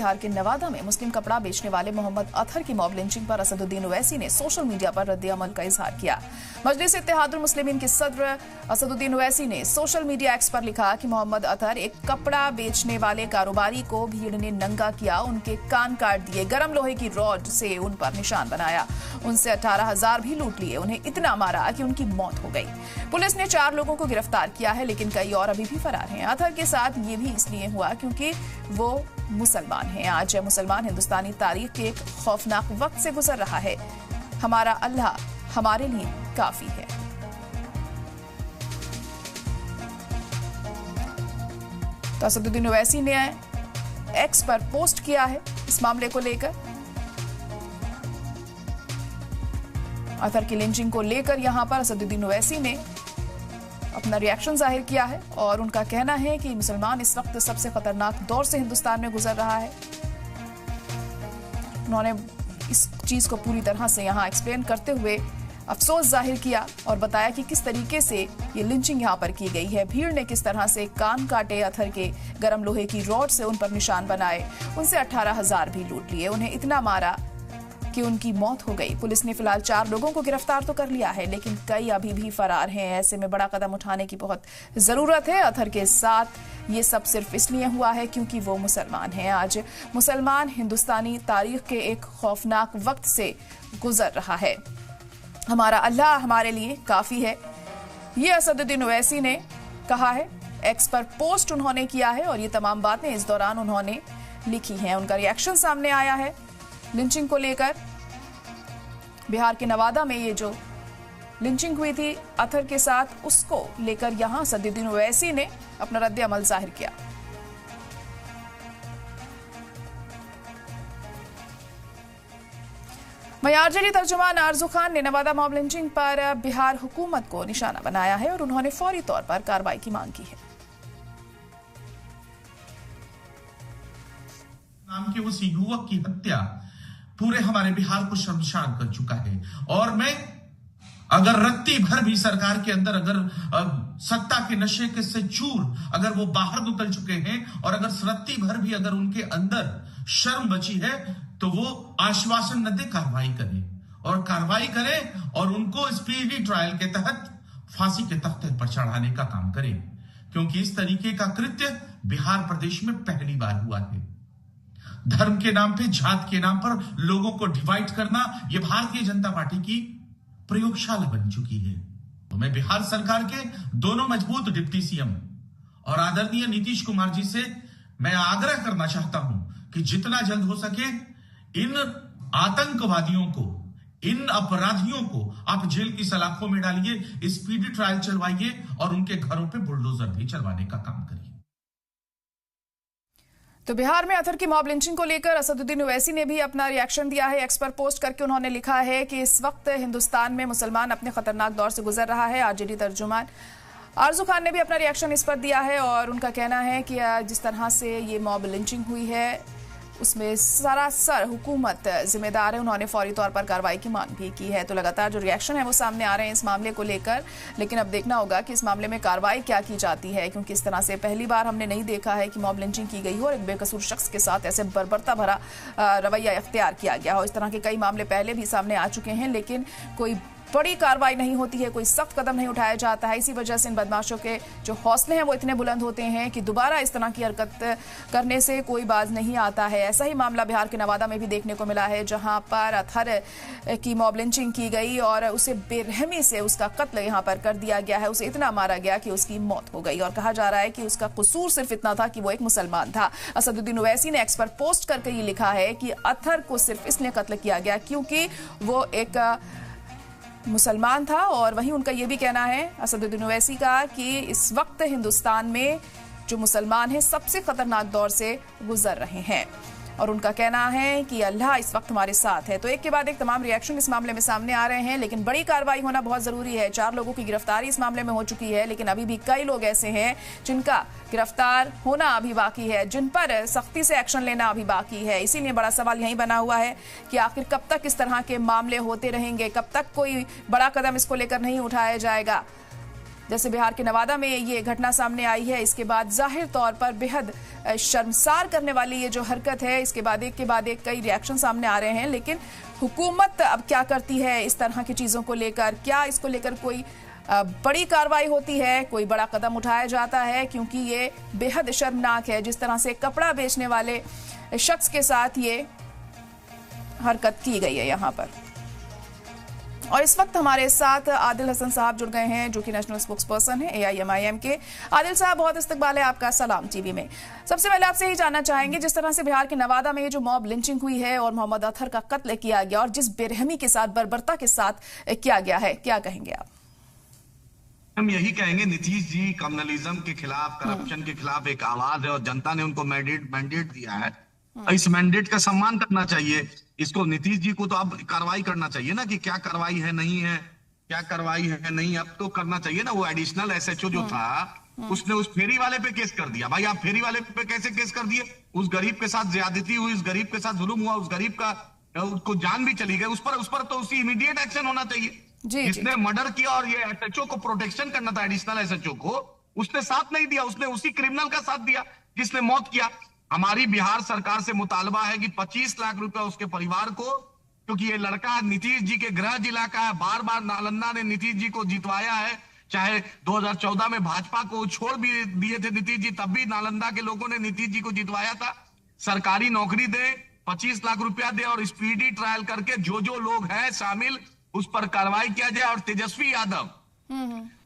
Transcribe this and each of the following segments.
बिहार के नवादा में मुस्लिम कपड़ा बेचने वाले मोहम्मद अतहर की मॉब लिंचिंग पर असदुद्दीन ओवैसी ने सोशल मीडिया पर रद्द-ए-अमल का इजहार किया। मजलिस इत्तेहादुल मुस्लिमीन के सदर असदुद्दीन ओवैसी ने सोशल मीडिया एक्स पर लिखा कि मोहम्मद अतहर एक कपड़ा बेचने वाले कारोबारी को भीड़ ने नंगा किया, उनके कान काट दिए, गरम लोहे की रॉड से उन पर निशान बनाया, उनसे 18,000 भी लूट लिए, उन्हें इतना मारा कि उनकी मौत हो गई। पुलिस ने 4 लोगों को गिरफ्तार किया है, लेकिन कई और अभी भी फरार हैं। अतहर के साथ ये भी इसलिए हुआ क्योंकि वो मुसलमान हैं। आज मुसलमान हिंदुस्तानी तारीख के एक खौफनाक वक्त से गुजर रहा है। हमारा अल्लाह हमारे लिए काफी है। तो असदुद्दीन ओवैसी ने एक्स पर पोस्ट किया है इस मामले को लेकर। अतहर की लिंचिंग को लेकर यहां पर असदुद्दीन ओवैसी ने अपना रिएक्शन जाहिर किया है और उनका कहना है कि मुसलमान इस वक्त सबसे खतरनाक दौर से हिंदुस्तान में गुजर रहा है। उन्होंने इस चीज को पूरी तरह से यहां एक्सप्लेन करते हुए अफसोस जाहिर किया और बताया कि किस तरीके से ये लिंचिंग यहां पर की गई है। भीड़ ने किस तरह से कान काटे, अतहर के गरम लोहे की रॉड से उन पर निशान बनाए, उनसे 18,000 भी लूट लिए, उन्हें इतना मारा कि उनकी मौत हो गई। पुलिस ने फिलहाल 4 लोगों को गिरफ्तार तो कर लिया है, लेकिन कई अभी भी फरार हैं। ऐसे में बड़ा कदम उठाने की बहुत जरूरत है। अतहर के साथ ये सब सिर्फ इसलिए हुआ है क्योंकि वो मुसलमान हैं। आज मुसलमान हिंदुस्तानी तारीख के एक खौफनाक वक्त से गुजर रहा है। हमारा अल्लाह हमारे लिए काफी है, ये असदुद्दीन ओवैसी ने कहा है। एक्स पर पोस्ट उन्होंने किया है और ये तमाम बातें इस दौरान उन्होंने लिखी हैं। उनका रिएक्शन सामने आया है लिंचिंग को लेकर। बिहार के नवादा में ये जो लिंचिंग हुई थी अतहर के साथ, उसको लेकर यहां असदुद्दीन ओवैसी ने अपना रद्द-ए-अमल जाहिर किया। वहीं आरजेडी तर्जुमान आरजू खान ने नवादा मॉब लिंचिंग पर बिहार हुकूमत को निशाना बनाया है और उन्होंने फौरी तौर पर कार्रवाई की मांग की है। नाम के उस युवक की हत्या पूरे हमारे बिहार को शर्मसार कर चुका है। और मैं अगर रत्ती भर भी सरकार के अंदर अगर सत्ता के नशे के से चूर अगर वो बाहर निकल चुके हैं और अगर रत्ती भर भी अगर उनके अंदर शर्म बची है तो वो आश्वासन न दे, कार्रवाई करें और कार्रवाई करें और उनको स्पीडी ट्रायल के तहत फांसी के तख्ते पर चढ़ाने का काम करें, क्योंकि इस तरीके का कृत्य बिहार प्रदेश में पहली बार हुआ है। धर्म के नाम पे, जात के नाम पर लोगों को डिवाइड करना यह भारतीय जनता पार्टी की प्रयोगशाला बन चुकी है। तो मैं बिहार सरकार के दोनों मजबूत डिप्टी सीएम और आदरणीय नीतीश कुमार जी से मैं आग्रह करना चाहता हूं कि जितना जल्द हो सके इन आतंकवादियों को, इन अपराधियों को आप जेल की सलाखों में डालिए, स्पीडी ट्रायल चलवाइए और उनके घरों पे बुलडोजर भी चलवाने का काम करिए। तो बिहार में अतहर की मॉब लिंचिंग को लेकर असदुद्दीन ओवैसी ने भी अपना रिएक्शन दिया है। एक्स पर पोस्ट करके उन्होंने लिखा है कि इस वक्त हिंदुस्तान में मुसलमान अपने खतरनाक दौर से गुजर रहा है। आरजेडी तर्जुमान आरजू खान ने भी अपना रिएक्शन इस पर दिया है और उनका कहना है कि जिस तरह से ये मॉब लिंचिंग हुई है उसमें सरासर हुकूमत जिम्मेदार है। उन्होंने फौरी तौर पर कार्रवाई की मांग भी की है। तो लगातार जो रिएक्शन है वो सामने आ रहे हैं इस मामले को लेकर, लेकिन अब देखना होगा कि इस मामले में कार्रवाई क्या की जाती है, क्योंकि इस तरह से पहली बार हमने नहीं देखा है कि मॉब लिंचिंग की गई हो और एक बेकसूर शख्स के साथ ऐसे बर्बरता भरा रवैया इख्तियार किया गया हो। इस तरह के कई मामले पहले भी सामने आ चुके हैं, लेकिन कोई बड़ी कार्रवाई नहीं होती है, कोई सख्त कदम नहीं उठाया जाता है। इसी वजह से इन बदमाशों के जो हौसले हैं वो इतने बुलंद होते हैं कि दोबारा इस तरह की हरकत करने से कोई बाज नहीं आता है। ऐसा ही मामला बिहार के नवादा में भी देखने को मिला है, जहां पर अतहर की मॉब लिंचिंग की गई और उसे बेरहमी से उसका कत्ल यहां पर कर दिया गया है। उसे इतना मारा गया कि उसकी मौत हो गई और कहा जा रहा है कि उसका कसूर सिर्फ इतना था कि वो एक मुसलमान था। असदुद्दीन ओवैसी ने एक्स पर पोस्ट करके ये लिखा है कि अतहर को सिर्फ इसलिए कत्ल किया गया क्योंकि वो एक मुसलमान था। और वहीं उनका यह भी कहना है असदुद्दीन ओवैसी का कि इस वक्त हिंदुस्तान में जो मुसलमान हैं सबसे खतरनाक दौर से गुजर रहे हैं और उनका कहना है कि अल्लाह इस वक्त हमारे साथ है। तो एक के बाद एक तमाम रिएक्शन इस मामले में सामने आ रहे हैं, लेकिन बड़ी कार्रवाई होना बहुत जरूरी है। 4 लोगों की गिरफ्तारी इस मामले में हो चुकी है, लेकिन अभी भी कई लोग ऐसे हैं जिनका गिरफ्तार होना अभी बाकी है, जिन पर सख्ती से एक्शन लेना अभी बाकी है। इसीलिए बड़ा सवाल यही बना हुआ है कि आखिर कब तक इस तरह के मामले होते रहेंगे, कब तक कोई बड़ा कदम इसको लेकर नहीं उठाया जाएगा। जैसे बिहार के नवादा में ये घटना सामने आई है, इसके बाद जाहिर तौर पर बेहद शर्मसार करने वाली ये जो हरकत है, इसके बाद एक कई रिएक्शन सामने आ रहे हैं। लेकिन हुकूमत अब क्या करती है इस तरह की चीजों को लेकर? क्या इसको लेकर कोई बड़ी कार्रवाई होती है, कोई बड़ा कदम उठाया जाता है? क्योंकि ये बेहद शर्मनाक है जिस तरह से कपड़ा बेचने वाले शख्स के साथ ये हरकत की गई है यहाँ पर। और इस वक्त हमारे साथ आदिल हसन साहब जुड़ गए हैं, जो कि नेशनल स्पोक्स पर्सन है AIMIM के। आदिल साहब, बहुत इस्तकबाल है आपका सलाम टीवी में। सबसे पहले आपसे ही जानना चाहेंगे, जिस तरह से बिहार के नवादा में ये जो मॉब लिंचिंग हुई है और मोहम्मद अतहर का कत्ल किया गया और जिस बेरहमी के साथ, बर्बरता के साथ किया गया है, क्या कहेंगे आप? हम यही कहेंगे, नीतीश जी कम्युनलिज्म के खिलाफ, करप्शन के खिलाफ एक आवाज है और जनता ने उनको मैंडेट दिया है। इस मैंडेट का सम्मान करना चाहिए। इसको नीतीश जी को तो अब कार्रवाई करना चाहिए ना, कि क्या कार्रवाई है नहीं है, क्या कार्रवाई है नहीं, अब तो करना चाहिए ना। वो एडिशनल SHO जो था, उसने उस फेरी वाले पे केस कर दिया। भाई, आप फेरी वाले पे कैसे केस कर दिए? उस गरीब के साथ ज्यादती हुई, उस गरीब के साथ जुल्म हुआ, उस गरीब का उसको जान भी चली गई, उस पर तो उसी इमीडिएट एक्शन होना चाहिए। जिसने मर्डर किया और ये SHO को प्रोटेक्शन करना था, एडिशनल SHO को, उसने साथ नहीं दिया, उसने उसी क्रिमिनल का साथ दिया जिसने मौत किया। हमारी बिहार सरकार से मुतालबा है कि 25 लाख रुपए उसके परिवार को, क्योंकि ये लड़का नीतीश जी के गृह जिला का है, बार बार नालंदा ने नीतीश जी को जितवाया है। चाहे 2014 में भाजपा को छोड़ भी दिए थे नीतीश जी, तब भी नालंदा के लोगों ने नीतीश जी को जितवाया था। सरकारी नौकरी दे, 25 लाख रुपया दे और स्पीडी ट्रायल करके जो लोग हैं शामिल, उस पर कार्रवाई किया जाए। और तेजस्वी यादव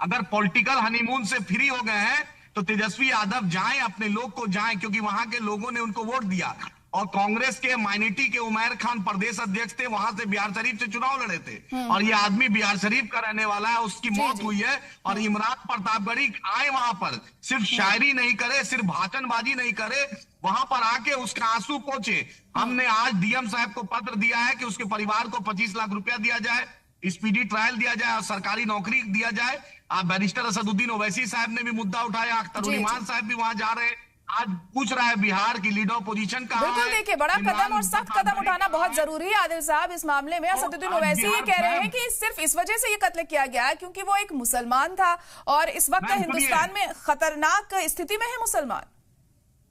अगर पॉलिटिकल हनीमून से फ्री हो गए हैं तो तेजस्वी यादव जाएं, अपने लोग को जाएं, क्योंकि वहां के लोगों ने उनको वोट दिया। और कांग्रेस के माइनॉरिटी के उमैर खान प्रदेश अध्यक्ष थे, वहां से बिहार शरीफ से चुनाव लड़े थे और ये आदमी बिहार शरीफ का रहने वाला है, उसकी मौत हुई है। और इमरान प्रतापगढ़ी आए वहां पर, सिर्फ शायरी नहीं करे, सिर्फ भाषणबाजी नहीं करे, वहां पर आके उसका आंसू पोंछे। हमने आज DM साहब को पत्र दिया है कि उसके परिवार को 25 लाख रुपया दिया जाए, स्पीडी ट्रायल दिया जाए और सरकारी नौकरी दिया जाए। बैरिस्टर असदुद्दीन ओवैसी साहब ने भी मुद्दा उठाया, अख्तर इमान साहब भी वहां जा रहे हैं। आज पूछ रहा है बिहार की लीडर पोजीशन का। बिल्कुल, देखिए, बड़ा कदम और सख्त कदम उठाना बहुत जरूरी है आदिल साहब इस मामले में। असदुद्दीन ओवैसी ये कह रहे हैं कि सिर्फ इस वजह से ये कत्ल किया गया है क्योंकि वो एक मुसलमान था और इस वक्त हिंदुस्तान में खतरनाक स्थिति में है मुसलमान।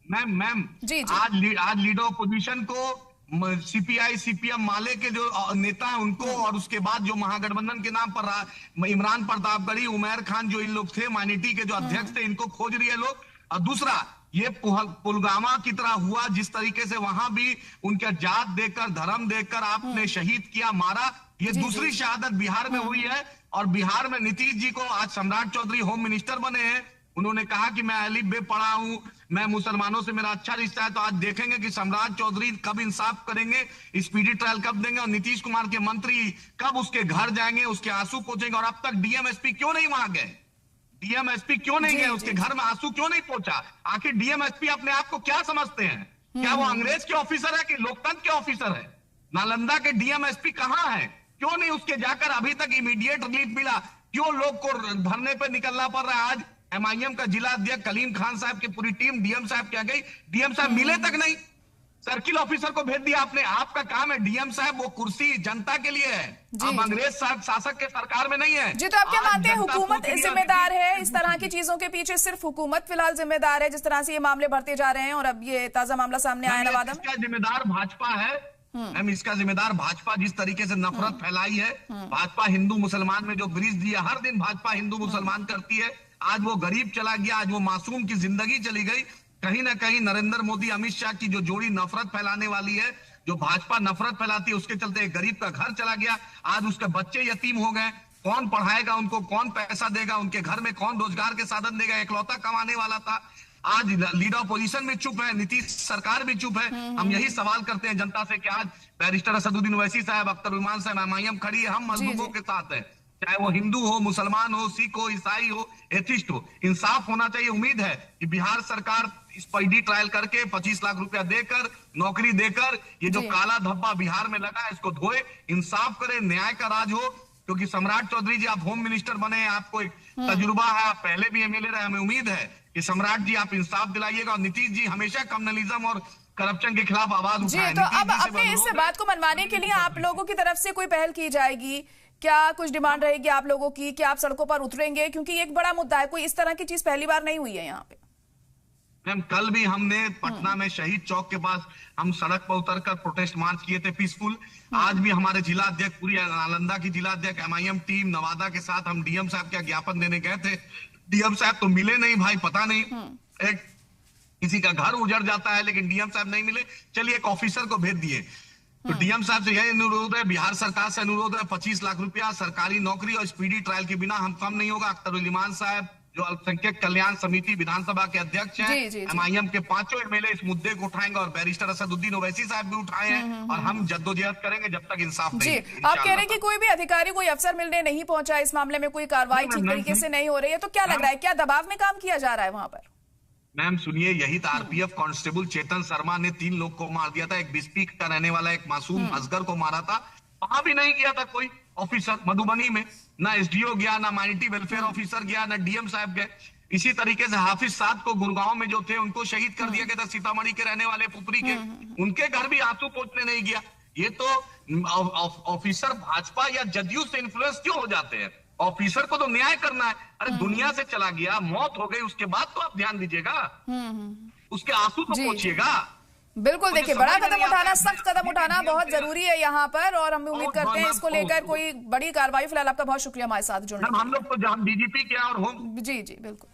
मैम आज लीडर पोजीशन को CPI CPM माले के जो नेता हैं उनको, और उसके बाद जो महागठबंधन के नाम पर इमरान प्रतापगढ़ी, उमैर खान, जो इन लोग थे माइनॉरिटी के जो अध्यक्ष थे, इनको खोज रही है लोग। और दूसरा, ये पुलवामा की तरह हुआ, जिस तरीके से वहां भी उनका जात देकर, धर्म देकर आपने शहीद किया, मारा, ये दूसरी शहादत बिहार में हुई है। और बिहार में नीतीश जी को आज सम्राट चौधरी होम मिनिस्टर बने हैं। उन्होंने कहा कि मैं अलिफ बे पढ़ा हूं, मैं मुसलमानों से मेरा अच्छा रिश्ता है। तो आज देखेंगे कि सम्राट चौधरी कब इंसाफ करेंगे, स्पीडी ट्रायल कब देंगे, और नीतीश कुमार के मंत्री कब उसके घर जाएंगे, उसके आंसू पोंछेंगे। और अब तक DM SP क्यों नहीं वहां गए? DM SP क्यों नहीं गए? उसके घर में आंसू क्यों नहीं पहुंचा? आखिर DM SP अपने आप को क्या समझते हैं? क्या वो अंग्रेज के ऑफिसर है कि लोकतंत्र के ऑफिसर है? नालंदा के DM SP कहां है? क्यों नहीं उसके जाकर अभी तक इमीडिएट रिलीफ मिला? क्यों लोग को धरने पर निकलना पड़ रहा है? आज MIM का जिला अध्यक्ष कलीम खान साहब की पूरी टीम DM साहब क्या गई, DM साहब मिले तक नहीं। सर्किल ऑफिसर को भेज दिया आपने। आपका काम है DM साहब, वो कुर्सी जनता के लिए है, आप अंग्रेज शासक के सरकार में नहीं है। जी, तो आप क्या मानते हैं हुकूमत जिम्मेदार है इस तरह की चीजों के पीछे? सिर्फ हुकूमत फिलहाल जिम्मेदार है जिस तरह से ये मामले बढ़ते जा रहे हैं और अब ये ताजा मामला सामने आया नवादा में? इसका जिम्मेदार भाजपा है मैम, इसका जिम्मेदार भाजपा, जिस तरीके से नफरत फैलाई है। भाजपा हिंदू मुसलमान में जो ब्रिज दिया, हर दिन भाजपा हिंदू मुसलमान करती है। आज वो गरीब चला गया, आज वो मासूम की जिंदगी चली गई। कहीं ना कहीं नरेंद्र मोदी अमित शाह की जो जोड़ी नफरत फैलाने वाली है, जो भाजपा नफरत फैलाती है, उसके चलते एक गरीब का घर चला गया। आज उसके बच्चे यतीम हो गए, कौन पढ़ाएगा उनको, कौन पैसा देगा उनके घर में, कौन रोजगार के साधन देगा? इकलौता कमाने वाला था, आज लीडर अपोजिशन में चुप है, नीतीश सरकार भी चुप है। हम यही सवाल करते हैं जनता से कि आज बैरिस्टर असदुद्दीन ओवैसी साहब, अख्तर इमान साहब, MIM खड़ी है, हम मजलूमों के साथ है, चाहे वो हिंदू हो, मुसलमान हो, सिख हो, ईसाई हो, एथिस्ट हो। इंसाफ होना चाहिए। उम्मीद है कि बिहार सरकार स्पीडी ट्रायल करके 25 लाख रुपया देकर, नौकरी देकर, ये जो काला धब्बा बिहार में लगा है इसको धोए, इंसाफ करे, न्याय का राज हो। क्योंकि सम्राट चौधरी जी, आप होम मिनिस्टर बने हैं, आपको एक तजुर्बा है, आप पहले भी MLA रहे। हमें उम्मीद है कि सम्राट जी आप इंसाफ दिलाइएगा। और नीतीश जी हमेशा कम्युनलिज्म और करप्शन के खिलाफ आवाज उठाएं। जी, तो अब अपने इस बात को मनवाने के लिए आप लोगों की तरफ से कोई पहल की जाएगी क्या कुछ डिमांड रहेगी आप लोगों की? क्या आप सड़कों पर उतरेंगे? क्योंकि एक बड़ा मुद्दा है, कोई इस तरह की चीज पहली बार नहीं हुई है यहाँ पे। मैम कल भी हमने पटना में शहीद चौक के पास हम सड़क पर उतरकर प्रोटेस्ट मार्च किए थे पीसफुल। आज भी हमारे जिला अध्यक्ष, पूरी नालंदा की जिला अध्यक्ष, MIM टीम नवादा के साथ हम DM साहब का ज्ञापन देने गए थे। DM साहब तो मिले नहीं भाई, पता नहीं एक किसी का घर उजड़ जाता है लेकिन DM साहब नहीं मिले। चलिए एक ऑफिसर को भेज दिए। तो DM साहब से यही अनुरोध है, बिहार सरकार से अनुरोध है, 25 लाख रुपया सरकारी नौकरी और स्पीडी ट्रायल के बिना हम कम नहीं होगा। अख्तरुल इमान साहब जो अल्पसंख्यक कल्याण समिति विधानसभा के अध्यक्ष हैं, MIM के 5 MLA इस मुद्दे को उठाएंगे और बैरिस्टर असदुद्दीन ओवैसी साहब भी उठाए हैं और हम जद्दोजहद करेंगे जब तक इंसाफ नहीं। आप कह रहे हैं कि कोई भी अधिकारी, कोई अफसर मिलने नहीं पहुंचा, इस मामले में कोई कार्रवाई ठीक तरीके से नहीं हो रही है, तो क्या लग रहा है, क्या दबाव में काम किया जा रहा है वहां पर? मैम सुनिए, यही तो RPF कांस्टेबल चेतन शर्मा ने 3 लोग को मार दिया था। एक बिस्पी का रहने वाला एक मासूम असगर को मारा था, वहां भी नहीं गया था कोई ऑफिसर। मधुबनी में ना SDO गया, ना माइनॉरिटी वेलफेयर ऑफिसर गया, ना DM साहब गए। इसी तरीके से हाफिज साहब को गुड़गांव में जो थे उनको शहीद कर दिया गया था, सीतामढ़ी के रहने वाले पुपरी के, उनके घर भी आंसू पोंछने नहीं गया। ये तो ऑफिसर भाजपा या जदयू से इन्फ्लुएंस क्यों हो जाते हैं? ऑफिसर को तो न्याय करना है। अरे दुनिया से चला गया, मौत हो गई, उसके बाद तो आप ध्यान दीजिएगा, उसके आंसू तो पोंछिएगा। बिल्कुल, देखिए बड़ा कदम उठाना, सख्त कदम उठाना बहुत जरूरी है यहाँ पर, और हम उम्मीद करते हैं इसको लेकर कोई बड़ी कार्रवाई। फिलहाल आपका बहुत शुक्रिया हमारे साथ जुड़ने। हम लोग तो जहाँ DGP क्या और होम। जी बिल्कुल।